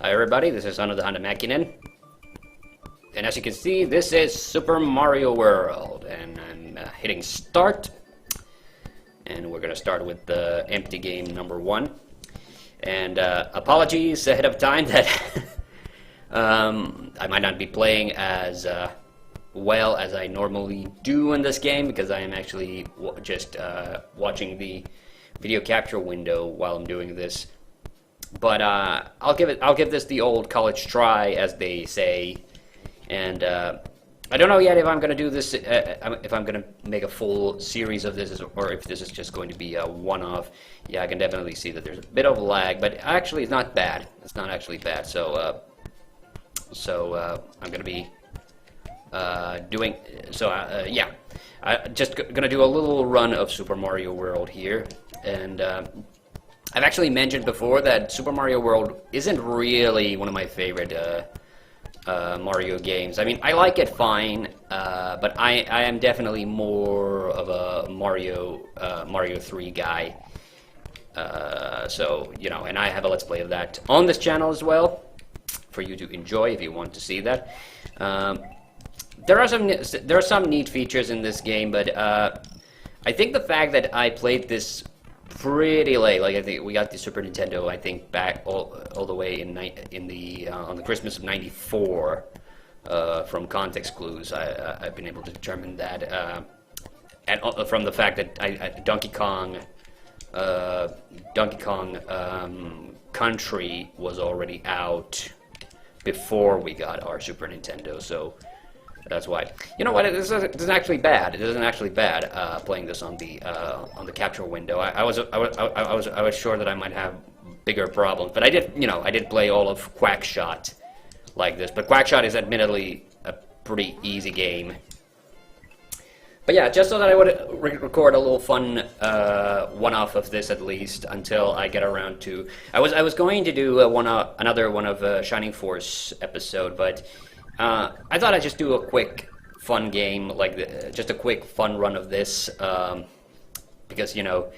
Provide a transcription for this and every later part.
Hi everybody, this is TheHande. And as you can see, this is Super Mario World. And I'm hitting start. And we're gonna start with the empty game number 1. And apologies ahead of time that I might not be playing as well as I normally do in this game, because I am actually just watching the video capture window while I'm doing this. But I'll give this the old college try, as they say, and I don't know yet if I'm gonna do this, if I'm gonna make a full series of this, or if this is just going to be a one-off. Yeah, I can definitely see that there's a bit of lag, but actually it's not bad. It's not actually bad. So I'm gonna be doing yeah. I'm just gonna do a little run of Super Mario World here, and I've actually mentioned before that Super Mario World isn't really one of my favorite Mario games. I mean, I like it fine, but I am definitely more of a Mario 3 guy. So, you know, and I have a Let's Play of that on this channel as well, for you to enjoy if you want to see that. There are some neat features in this game, but I think the fact that I played this pretty late, like I think we got the Super Nintendo, I think back all the way on the Christmas of '94, from context clues. I've been able to determine that, and from the fact that Donkey Kong Country was already out before we got our Super Nintendo, so that's why. You know what? It isn't actually bad. It isn't actually bad playing this on the capture window. I was sure that I might have bigger problems, but I did play all of Quackshot like this. But Quackshot is admittedly a pretty easy game. But yeah, just so that I would record a little fun one-off of this at least until I get around to. I was going to do another one of Shining Force episode, but I thought I'd just do a quick fun game, like just a quick fun run of this, because you know,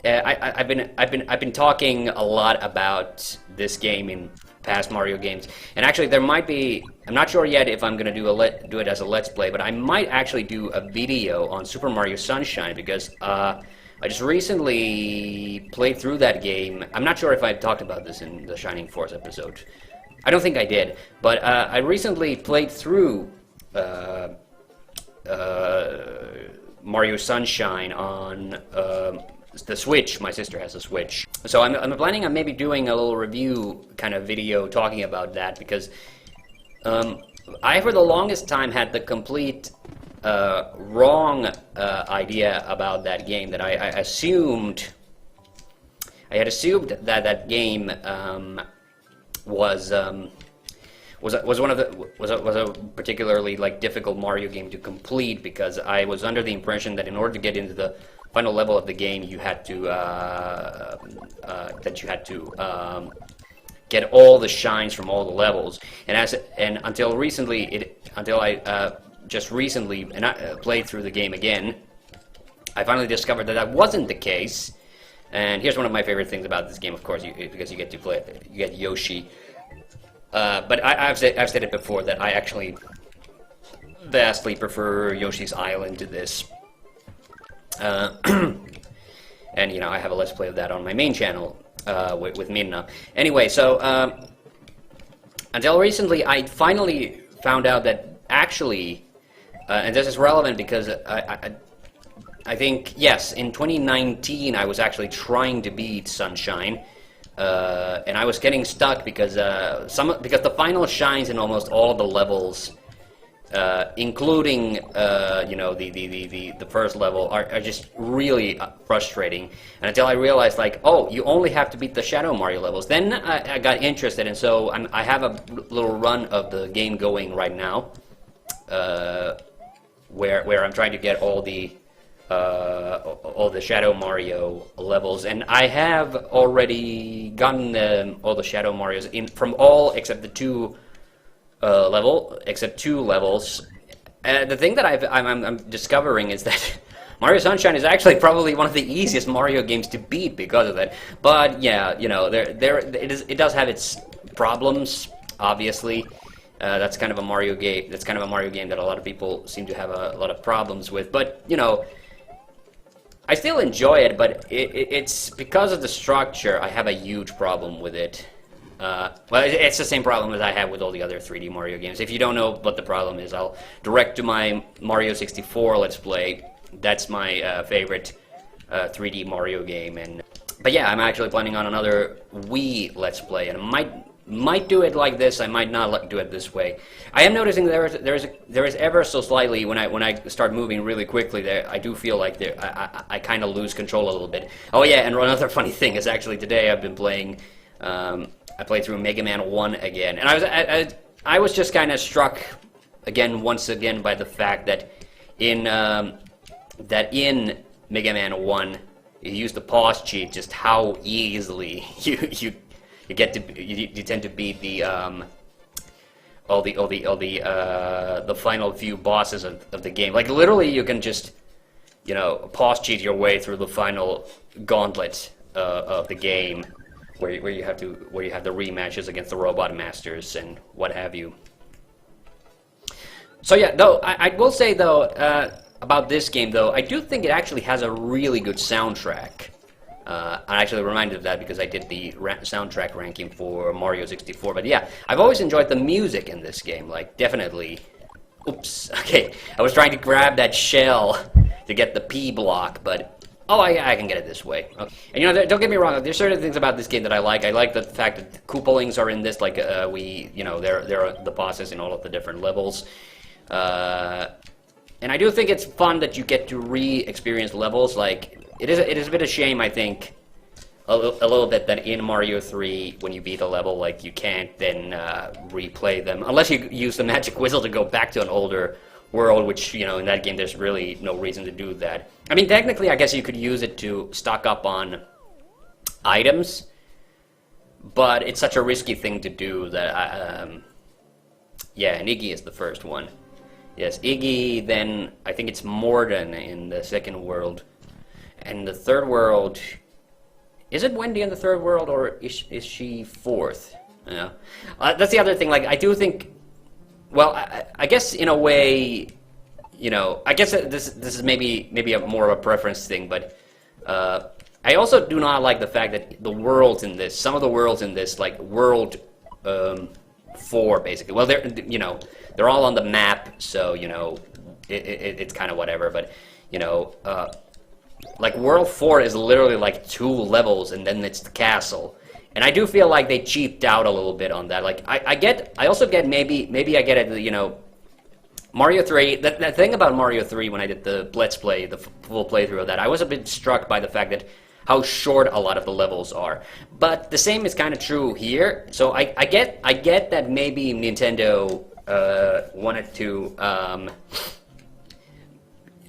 I've been talking a lot about this game in past Mario games, and actually there might be, I'm not sure yet if I'm gonna do it as a Let's Play, but I might actually do a video on Super Mario Sunshine, because I just recently played through that game. I'm not sure if I talked about this in the Shining Force episode. I don't think I did, but I recently played through Mario Sunshine on the Switch. My sister has a Switch. So I'm planning on maybe doing a little review kind of video talking about that, because I, for the longest time, had the complete wrong idea about that game, that I assumed... I had assumed that that game... was a particularly like difficult Mario game to complete, because I was under the impression that in order to get into the final level of the game, you had to get all the shines from all the levels. And until I just recently played through the game again, I finally discovered that that wasn't the case. And here's one of my favorite things about this game, of course, because you get to play, you get Yoshi. But I've said it before that I actually vastly prefer Yoshi's Island to this. And you know, I have a Let's Play of that on my main channel with Minna. Anyway, so until recently, I finally found out that actually, and this is relevant because I think, yes, in 2019 I was actually trying to beat Sunshine, and I was getting stuck because the final shines in almost all of the levels, including you know, the first level, are just really frustrating. And until I realized, like, oh, you only have to beat the Shadow Mario levels, then I got interested, and so I have a little run of the game going right now, where I'm trying to get all the Shadow Mario levels, and I have already gotten all the Shadow Marios in from all except the two levels. The thing that I'm discovering is that Mario Sunshine is actually probably one of the easiest Mario games to beat because of that. But yeah, you know, it does have its problems, obviously. That's kind of a Mario game. That's kind of a Mario game that a lot of people seem to have a lot of problems with. But you know, I still enjoy it. But it's because of the structure. I have a huge problem with it. Well, it's the same problem as I have with all the other 3D Mario games. If you don't know what the problem is, I'll direct to my Mario 64 Let's Play. That's my favorite 3D Mario game. But yeah, I'm actually planning on another Wii Let's Play, and I might do it like this. I might not do it this way. I am noticing there is ever so slightly when I start moving really quickly there. I do feel like I kind of lose control a little bit. Oh yeah, and another funny thing is actually today I've been playing. I played through Mega Man 1 again, and I was just kind of struck once again by the fact that in Mega Man 1 you use the pause cheat, just how easily you tend to beat the final few bosses of the game. Like literally, you can just pause cheat your way through the final gauntlet of the game. Where you have the rematches against the Robot Masters and what have you. So yeah, though I will say though about this game though, I do think it actually has a really good soundtrack. I'm actually reminded of that because I did the soundtrack ranking for Mario 64. But yeah, I've always enjoyed the music in this game. Like definitely. Oops. Okay, I was trying to grab that shell to get the P block, but. Oh, I can get it this way. Okay. And don't get me wrong. There's certain things about this game that I like. I like the fact that the Koopalings are in this. Like they're the bosses in all of the different levels. And I do think it's fun that you get to re-experience levels. Like it is a bit of shame, I think, a little bit that in Mario 3 when you beat a level, like you can't then replay them unless you use the magic whistle to go back to an older world, which, in that game there's really no reason to do that. I mean, technically, I guess you could use it to stock up on items, but it's such a risky thing to do that, yeah, and Iggy is the first one. Yes, Iggy, then I think it's Morden in the second world. And the third world, is it Wendy in the third world, or is she fourth? That's the other thing, like, I do think. Well, I guess in a way, I guess this is maybe a more of a preference thing, but I also do not like the fact that the worlds in this, some of the worlds in this, like World 4, basically. Well, they're all on the map, so it's kind of whatever. But like World 4 is literally like 2 levels, and then it's the castle. And I do feel like they cheaped out a little bit on that. Like I also get maybe I get it. Mario 3. The thing about Mario 3 when I did the Let's Play, the full playthrough of that, I was a bit struck by the fact that how short a lot of the levels are. But the same is kind of true here. So I get that maybe Nintendo wanted to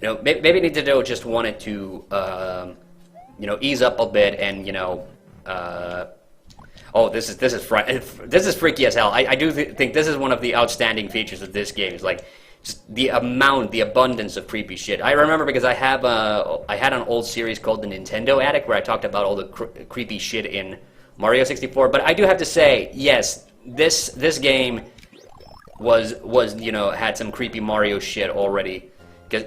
maybe Nintendo just wanted to ease up a bit and oh, this is freaky as hell. I do think this is one of the outstanding features of this game. Is like just the abundance of creepy shit. I remember because I had an old series called the Nintendo Attic where I talked about all the creepy shit in Mario 64. But I do have to say, yes, this game was had some creepy Mario shit already. Because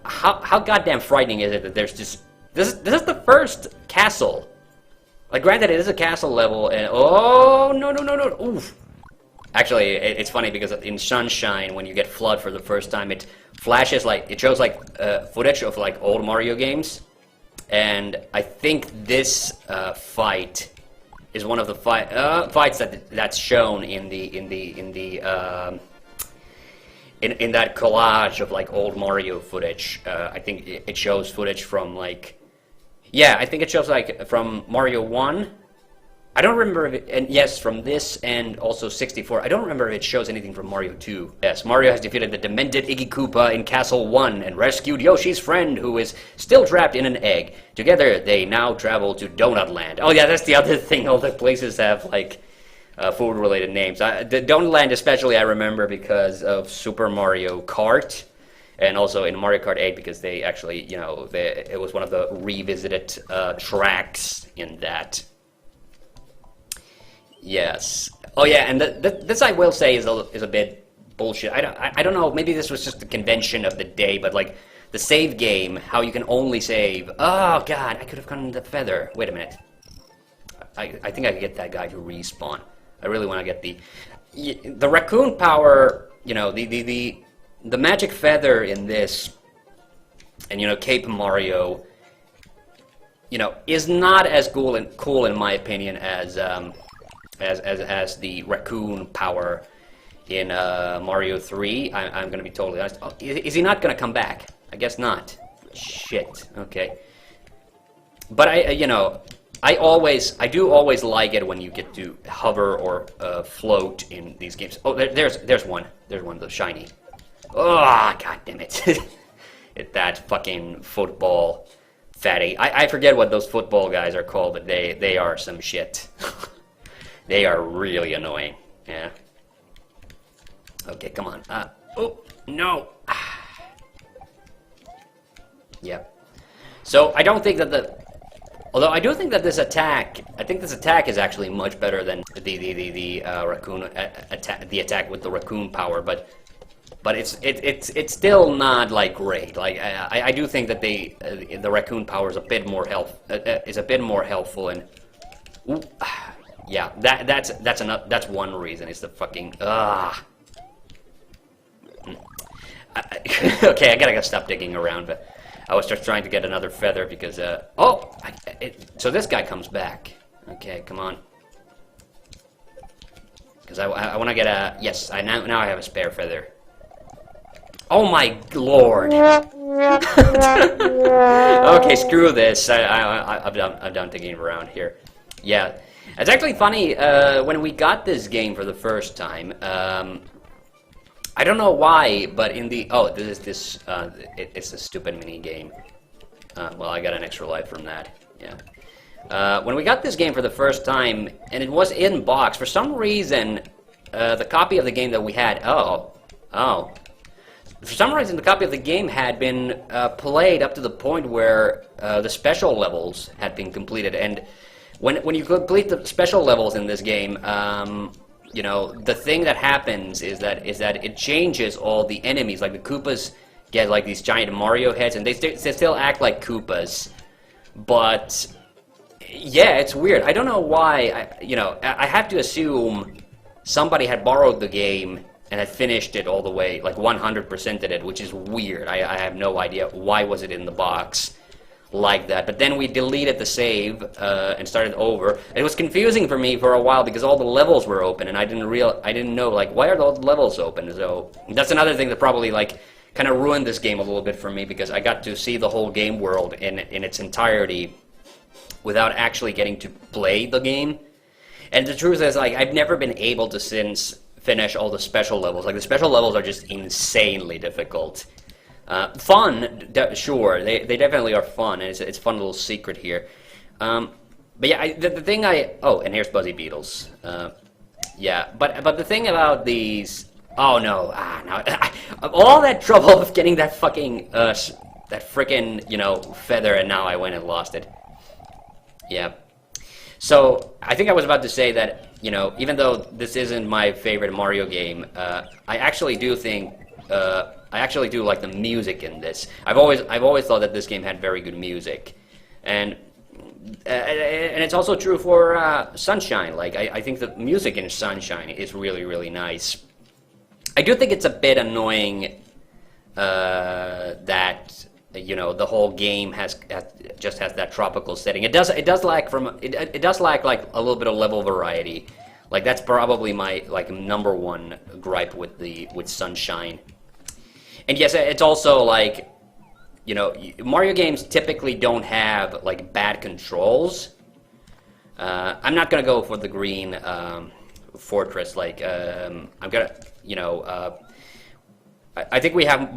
how goddamn frightening is it that there's just this is the first castle. Like, granted, it is a castle level, and oh no, oof. Actually, it's funny because in Sunshine, when you get Flood for the first time, it flashes it shows footage of like old Mario games, and I think this fight is one of the fights that's shown in that collage of like old Mario footage. I think it shows footage from like. Yeah, I think it shows from Mario 1. I don't remember if it, and yes, from this and also 64. I don't remember if it shows anything from Mario 2. Yes, Mario has defeated the demented Iggy Koopa in Castle 1 and rescued Yoshi's friend who is still trapped in an egg. Together, they now travel to Donut Land. Oh yeah, that's the other thing. All the places have food-related names. The Donut Land especially I remember because of Super Mario Kart. And also in Mario Kart 8 because they actually, it was one of the revisited tracks in that. Yes. Oh yeah, and this I will say is a bit bullshit. I don't know. Maybe this was just the convention of the day, but like the save game, how you can only save. Oh god, I could have gotten the feather. Wait a minute. I think I could get that guy to respawn. I really want to get the raccoon power. You know, the magic feather in this, and you know, Cape Mario. You know, is not as cool in my opinion as the raccoon power in Mario 3. I'm gonna be totally honest. Oh, is he not gonna come back? I guess not. Shit. Okay. But you know, I do always like it when you get to hover or float in these games. Oh, there's one. There's one, the shiny. Oh, god damn it! That fucking football fatty. I forget what those football guys are called, but they are some shit. They are really annoying. Yeah. Okay, come on. Oh no. Yep. So I don't think that although I do think that this attack, I think this attack is actually much better than the raccoon attack, the attack with the raccoon power, but it's still not like great. Like I do think that the raccoon power is a bit more helpful and yeah, that's one reason. It's the fucking okay, I gotta stop digging around, but I was just trying to get another feather because so this guy comes back. Okay, come on. Because I want to get a yes. Now I have a spare feather. Oh my lord! Okay, screw this. I'm done digging around here. Yeah, it's actually funny when we got this game for the first time. I don't know why, but in the it's a stupid mini game. Well, I got an extra life from that. Yeah. When we got this game for the first time, and it was in box, for some reason, the copy of the game that we had. For some reason, the copy of the game had been played up to the point where the special levels had been completed. And when you complete the special levels in this game, you know, the thing that happens is that it changes all the enemies. Like the Koopas get like these giant Mario heads, and they still act like Koopas. But yeah, it's weird. I don't know why. I have to assume somebody had borrowed the game and had finished it all the way, like 100%ed it, which is weird. I have no idea why was it in the box like that. But then we deleted the save and started over. It was confusing for me for a while because all the levels were open, and I didn't know like why are all the levels open. So that's another thing that probably like kind of ruined this game a little bit for me, because I got to see the whole game world in its entirety without actually getting to play the game. And the truth is, like, I've never been able to finish all the special levels. Like, the special levels are just insanely difficult. Fun, sure, they definitely are fun, and it's a fun little secret here. But yeah, the thing oh, and here's Buzzy Beetles. Yeah, but the thing about these, oh no, no, all that trouble of getting that fucking, that frickin', you know, feather, and now I went and lost it. Yeah. So, I think I was about to say that, you know, even though this isn't my favorite Mario game, I actually do think, I actually do like the music in this. I've always thought that this game had very good music. And it's also true for Sunshine. Like, I think the music in Sunshine is really, really nice. I do think it's a bit annoying that, you know, the whole game just has that tropical setting. It does lack like a little bit of level variety. Like, that's probably my like #1 gripe with Sunshine. And yes, it's also like, you know, Mario games typically don't have like bad controls. I'm not gonna go for the green fortress. Like, I'm gonna, you know, I think we have.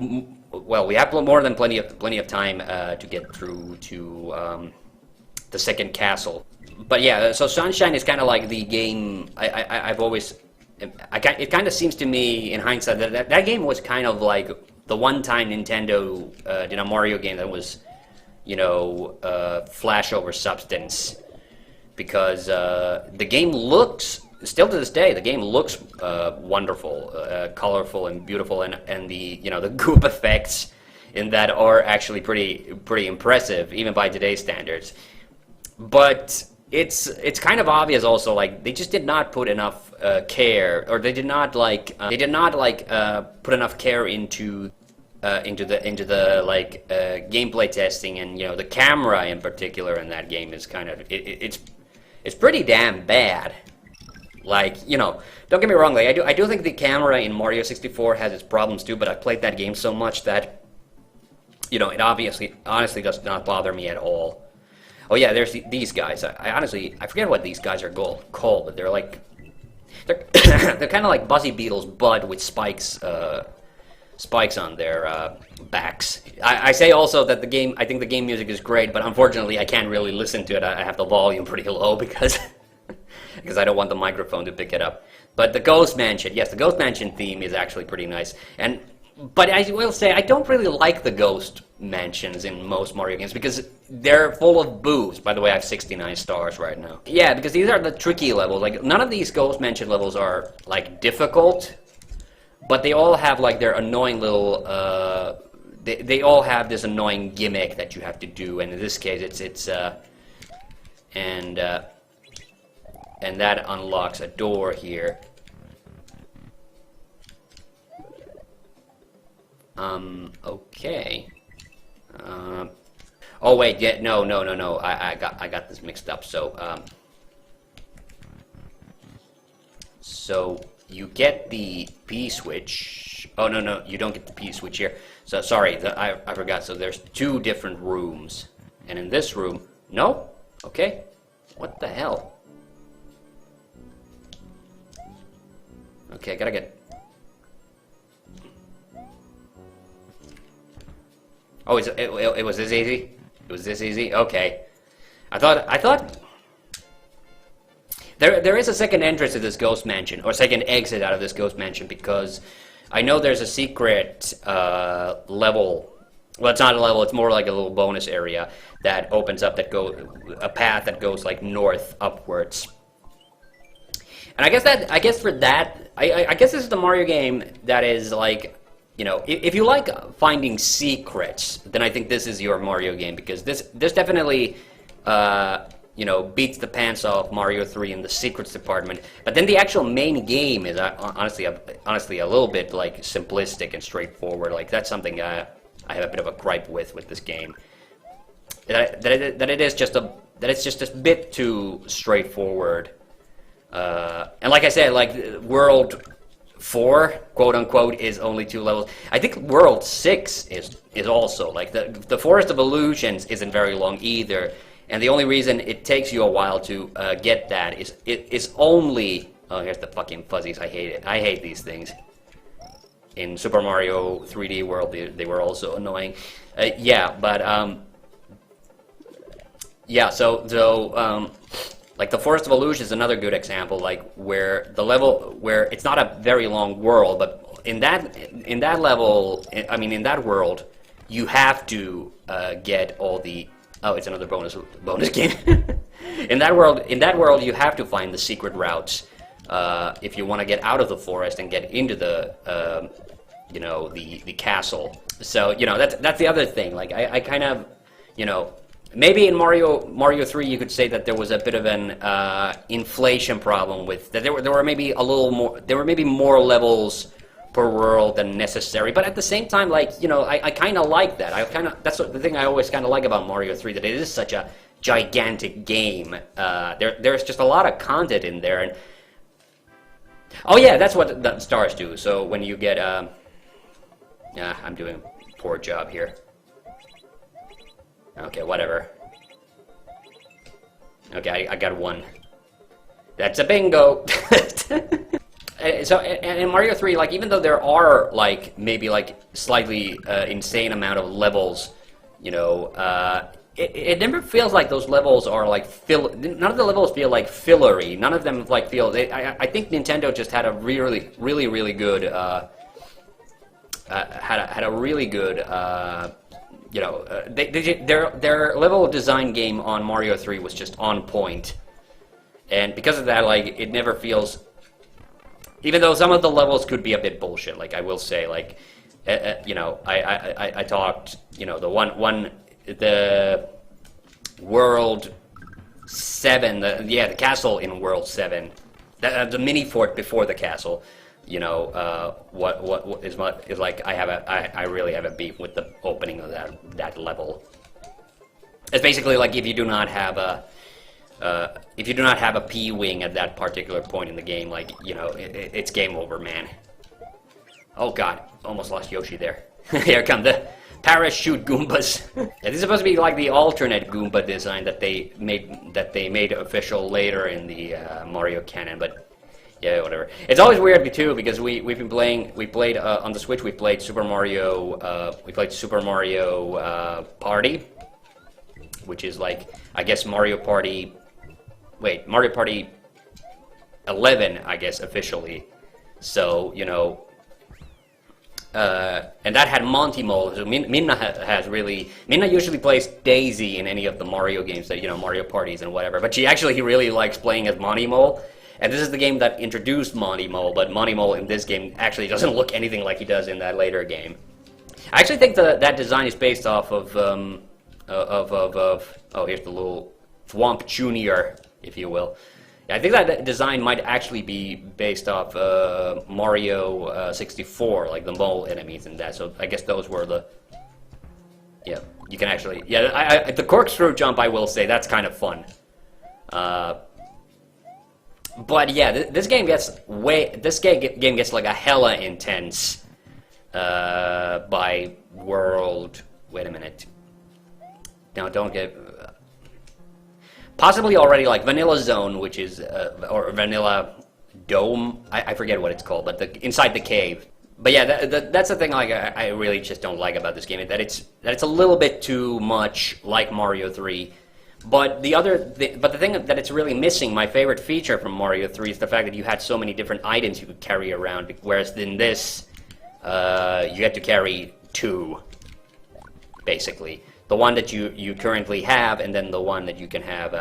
Well, we have more than plenty of time to get through to the second castle. But yeah, so Sunshine is kind of like the game. I've always. It kind of seems to me, in hindsight, that game was kind of like the one time Nintendo did a Mario game that was, you know, flash over substance, because the game looks still to this day, the game looks wonderful, colorful, and beautiful, and the the goop effects in that are actually pretty impressive, even by today's standards. But it's kind of obvious also, like they just did not put enough care, or they did not put enough care into the like gameplay testing, and the camera in particular in that game is kind of it's pretty damn bad. Like, don't get me wrong, like I do think the camera in Mario 64 has its problems too, but I played that game so much that it honestly does not bother me at all. Oh yeah, there's these guys. I honestly forget what these guys are called, but they're they're kind of like Buzzy Beetles, but with spikes on their backs. I say also that I think the game music is great, but unfortunately I can't really listen to it. I have the volume pretty low because I don't want the microphone to pick it up. But the Ghost Mansion, yes, the Ghost Mansion theme is actually pretty nice. But I will say, I don't really like the Ghost Mansions in most Mario games because they're full of boos. By the way, I have 69 stars right now. Yeah, because these are the tricky levels. Like, none of these Ghost Mansion levels are, like, difficult, but they all have, like, their annoying little, they all have this annoying gimmick that you have to do, and in this case, and that unlocks a door here. Okay. Oh wait, yeah, no. I got this mixed up. So you get the P switch. Oh no, you don't get the P switch here. So sorry, I forgot. So there's two different rooms, and in this room, no. Okay, what the hell? Okay, I gotta get. Oh, it was this easy? It was this easy? Okay. I thought there is a second entrance to this Ghost Mansion, or second exit out of this Ghost Mansion, because I know there's a secret level. Well, it's not a level, it's more like a little bonus area that opens up, a path that goes like north upwards. And I guess this is the Mario game that is like, if you like finding secrets, then I think this is your Mario game, because this definitely, beats the pants off Mario 3 in the secrets department. But then the actual main game is honestly a little bit like simplistic and straightforward. Like, that's something I have a bit of a gripe with this game. That it's just a bit too straightforward. And like I said, like World 4, quote unquote, is only 2 levels. I think World 6 is also like the Forest of Illusions isn't very long either, and the only reason it takes you a while to get that is only. Oh, here's the fucking fuzzies. I hate it. I hate these things. In Super Mario 3D World, they were also annoying. Yeah, but yeah. So like the Forest of Illusion is another good example, like where it's not a very long world, but in that level, I mean in that world, you have to get all the. Oh, it's another bonus game. In that world, you have to find the secret routes if you want to get out of the forest and get into the the castle. So that's the other thing. Like I kind of maybe in Mario 3 you could say that there was a bit of an inflation problem with that. There were maybe more levels per world than necessary, but at the same time, like I kind of like that. That's the thing I always kind of like about Mario 3, that it is such a gigantic game. There's just a lot of content in there, and oh yeah, that's what the stars do. So when you get yeah, I'm doing a poor job here. Okay, whatever. Okay, I got one. That's a bingo! So, in Mario 3, like, even though there are, like, maybe, like, slightly insane amount of levels, it never feels like those levels are, like, none of the levels feel, like, fillery. None of them, like, feel... I think Nintendo just had a really, really, really good, had a really good, their level design game on Mario 3 was just on point. And because of that, like, it never feels... Even though some of the levels could be a bit bullshit, like, I will say, like, you know, I talked, you know, the World 7, the castle in World 7, the mini fort before the castle, you know, what is like, I really have a beef with the opening of that level. It's basically like if you do not have a P-wing at that particular point in the game, like, you know, it's game over, man. Oh god, almost lost Yoshi there. Here come the parachute Goombas. Yeah, this is supposed to be like the alternate Goomba design that they made official later in the Mario canon, but yeah, whatever. It's always weird too because we played on the Switch. We played Super Mario Party, which is like, I guess, Mario Party 11, I guess, officially. So, you know, and that had Monty Mole. So Minna usually plays Daisy in any of the Mario games that, you know, Mario Parties and whatever, but she really likes playing as Monty Mole. And this is the game that introduced Monty Mole, but Monty Mole in this game actually doesn't look anything like he does in that later game. I actually think that design is based off of oh, here's the little Thwomp Jr., if you will. Yeah, I think that design might actually be based off Mario 64, like the mole enemies and that. So I guess those were the... Yeah, you can actually... Yeah, the corkscrew jump, I will say, that's kind of fun. But yeah, this game gets game gets like a hella intense by world. Wait a minute. Now, don't get... Possibly already like Vanilla Zone, which is, or Vanilla Dome, I forget what it's called, but inside the cave. But yeah, that's the thing like I really just don't like about this game, that it's a little bit too much like Mario 3. But the thing that it's really missing, my favorite feature from Mario 3 is the fact that you had so many different items you could carry around, whereas in this, you had to carry 2, basically. The one that you currently have, and then the one that you can have,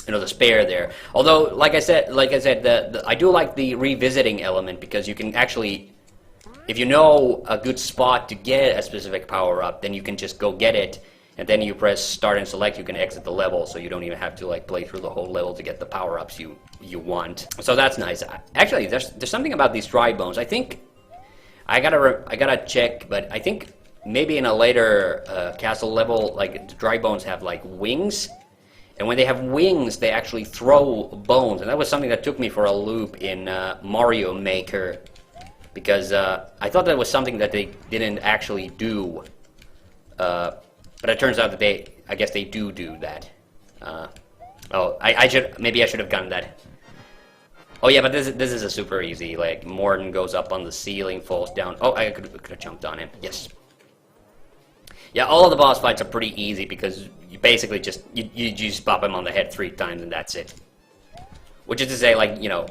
you know, the spare there. Although, like I said, I do like the revisiting element because you can actually, if you know a good spot to get a specific power-up, then you can just go get it, and then you press start and select, you can exit the level, so you don't even have to like play through the whole level to get the power-ups you want. So that's nice. Actually, there's something about these dry bones. I think I gotta check, but I think maybe in a later castle level, like the dry bones have like wings, and when they have wings, they actually throw bones, and that was something that took me for a loop in Mario Maker, because I thought that was something that they didn't actually do, but it turns out that I guess they do that. Oh, I should have gotten that. Oh yeah, but this is a super easy. Like Morden goes up on the ceiling, falls down. Oh, I could have jumped on him. Yes. Yeah, all of the boss fights are pretty easy because you basically just you just pop him on the head 3 times and that's it. Which is to say, like, you know,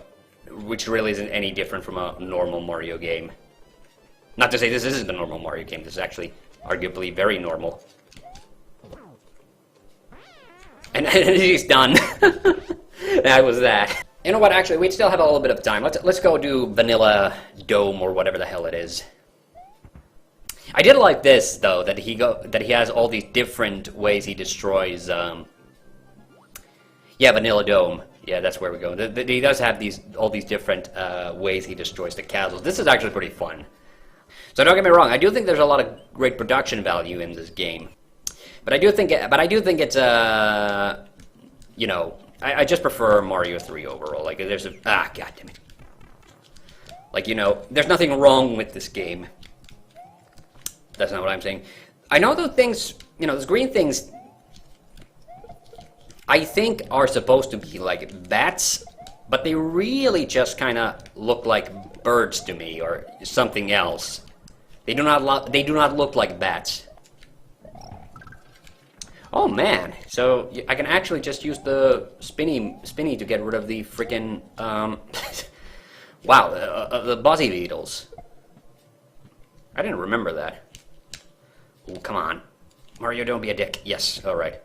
which really isn't any different from a normal Mario game. Not to say this isn't a normal Mario game. This is actually arguably very normal. And he's done. That was that. You know what? Actually, we still have a little bit of time. Let's go do Vanilla Dome or whatever the hell it is. I did like this though, that he has all these different ways he destroys. Yeah, Vanilla Dome. Yeah, that's where we go. He does have all these different ways he destroys the castles. This is actually pretty fun. So don't get me wrong. I do think there's a lot of great production value in this game, but I do think it's you know, I just prefer Mario 3 overall. Like there's god damn it. Like, you know, there's nothing wrong with this game. That's not what I'm saying. I know those things, you know, those green things, I think are supposed to be like bats, but they really just kind of look like birds to me, or something else. They do not look like bats. Oh man, so I can actually just use the spinny to get rid of the freaking wow, the Buzzy Beetles. I didn't remember that. Oh, come on. Mario, don't be a dick. Yes, alright.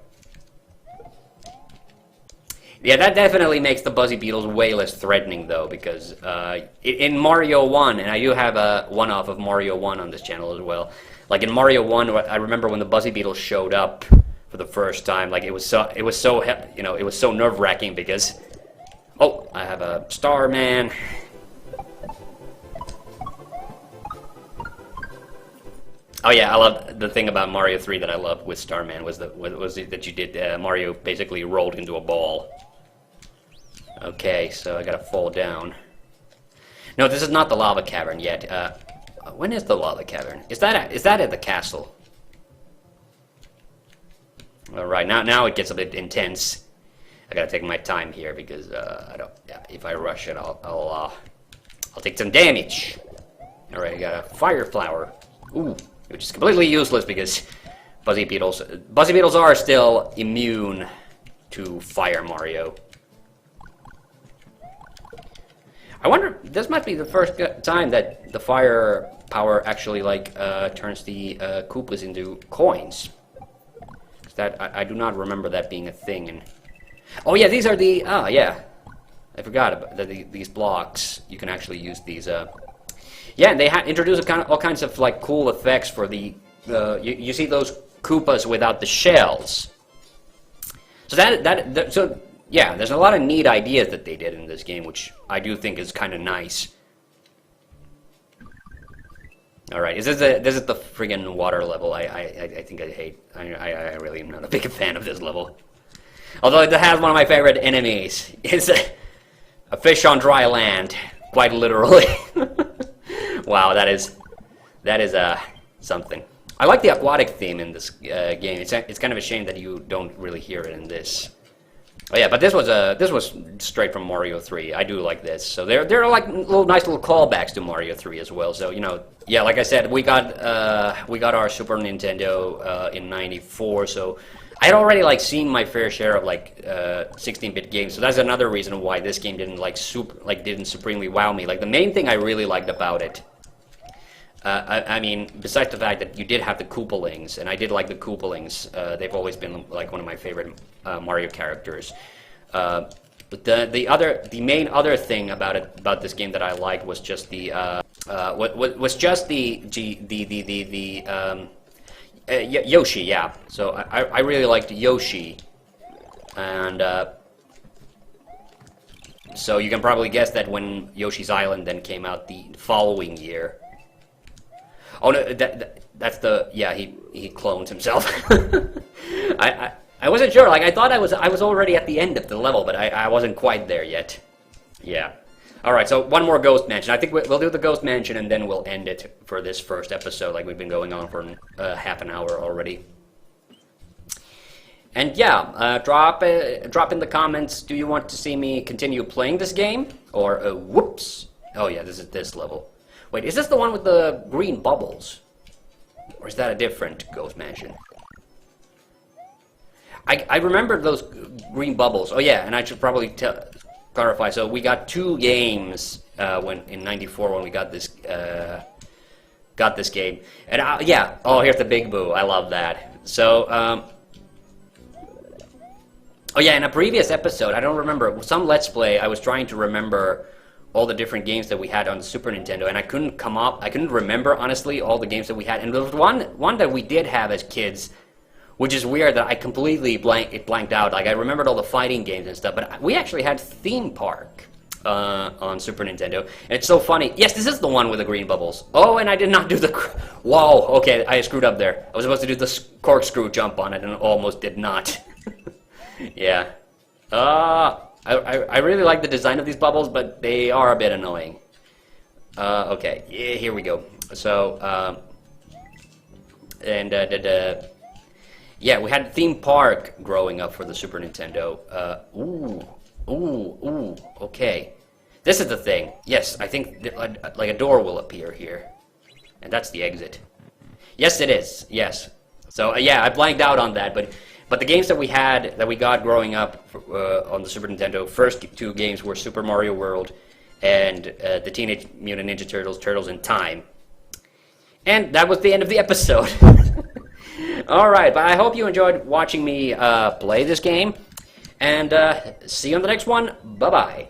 Yeah, that definitely makes the Buzzy Beetles way less threatening, though, because in Mario 1, and I do have a one-off of Mario 1 on this channel as well. Like in Mario 1, I remember when the Buzzy Beetles showed up for the first time, like it was so it was so nerve-wracking because, oh, I have a Starman. Oh yeah, I love the thing about Mario 3 that I loved with Starman was that you did Mario basically rolled into a ball. Okay, so I gotta fall down. No, this is not the lava cavern yet. When is the lava cavern? Is that at the castle? All right, now it gets a bit intense. I gotta take my time here because I don't. Yeah, if I rush it, I'll take some damage. All right, I got a fire flower. Ooh. Which is completely useless because Buzzy Beetles are still immune to Fire Mario. I wonder, this might be the first time that the fire power actually like turns the Koopas into coins. That I do not remember that being a thing. And oh yeah, these are the yeah, I forgot about these blocks. You can actually use these. Yeah, and they introduce all kinds of like cool effects for the. You see those Koopas without the shells. So so yeah, there's a lot of neat ideas that they did in this game, which I do think is kind of nice. All right, this is the friggin' water level. I think I hate. I really am not a big fan of this level. Although it has one of my favorite enemies. It's a fish on dry land, quite literally. Wow, that is something. I like the aquatic theme in this game. It's kind of a shame that you don't really hear it in this. Oh yeah, but this was straight from Mario 3. I do like this. So there are like nice little callbacks to Mario 3 as well. So yeah, like I said, we got our Super Nintendo in '94. So I had already like seen my fair share of like 16-bit games. So that's another reason why this game didn't didn't supremely wow me. Like the main thing I really liked about it. I mean, besides the fact that you did have the Koopalings, and I did like the Koopalings, they've always been like one of my favorite Mario characters. But the main other thing about this game that I liked was just the Yoshi. Yeah, so I really liked Yoshi, and so you can probably guess that when Yoshi's Island then came out the following year. Oh no, that's the yeah. He cloned himself. I wasn't sure. Like I thought I was already at the end of the level, but I wasn't quite there yet. Yeah. All right. So one more Ghost Mansion. I think we'll do the Ghost Mansion and then we'll end it for this first episode. Like we've been going on for half an hour already. And yeah, drop in the comments. Do you want to see me continue playing this game or whoops? Oh yeah, this is this level. Wait, is this the one with the green bubbles? Or is that a different Ghost Mansion? I remember those green bubbles. Oh yeah, and I should probably clarify. So we got 2 games when in '94 when we got this game. And yeah, oh here's the Big Boo. I love that. So oh yeah, in a previous episode, I don't remember, some Let's Play, I was trying to remember all the different games that we had on the Super Nintendo, and I couldn't remember, honestly, all the games that we had. And there was one that we did have as kids, which is weird that I completely blanked out. Like, I remembered all the fighting games and stuff, but we actually had Theme Park on Super Nintendo. And it's so funny. Yes, this is the one with the green bubbles. Oh, and I did not do the... Whoa, okay, I screwed up there. I was supposed to do the corkscrew jump on it, and almost did not. Yeah. I really like the design of these bubbles, but they are a bit annoying. Okay, yeah, here we go. So, yeah, we had Theme Park growing up for the Super Nintendo. Ooh, okay. This is the thing. Yes, I think like a door will appear here. And that's the exit. Yes, it is. Yes. So, yeah, I blanked out on that, but the games that we got growing up on the Super Nintendo, first 2 games were Super Mario World and the Teenage Mutant Ninja Turtles, Turtles in Time. And that was the end of the episode. Alright, but I hope you enjoyed watching me play this game. And see you on the next one. Bye-bye.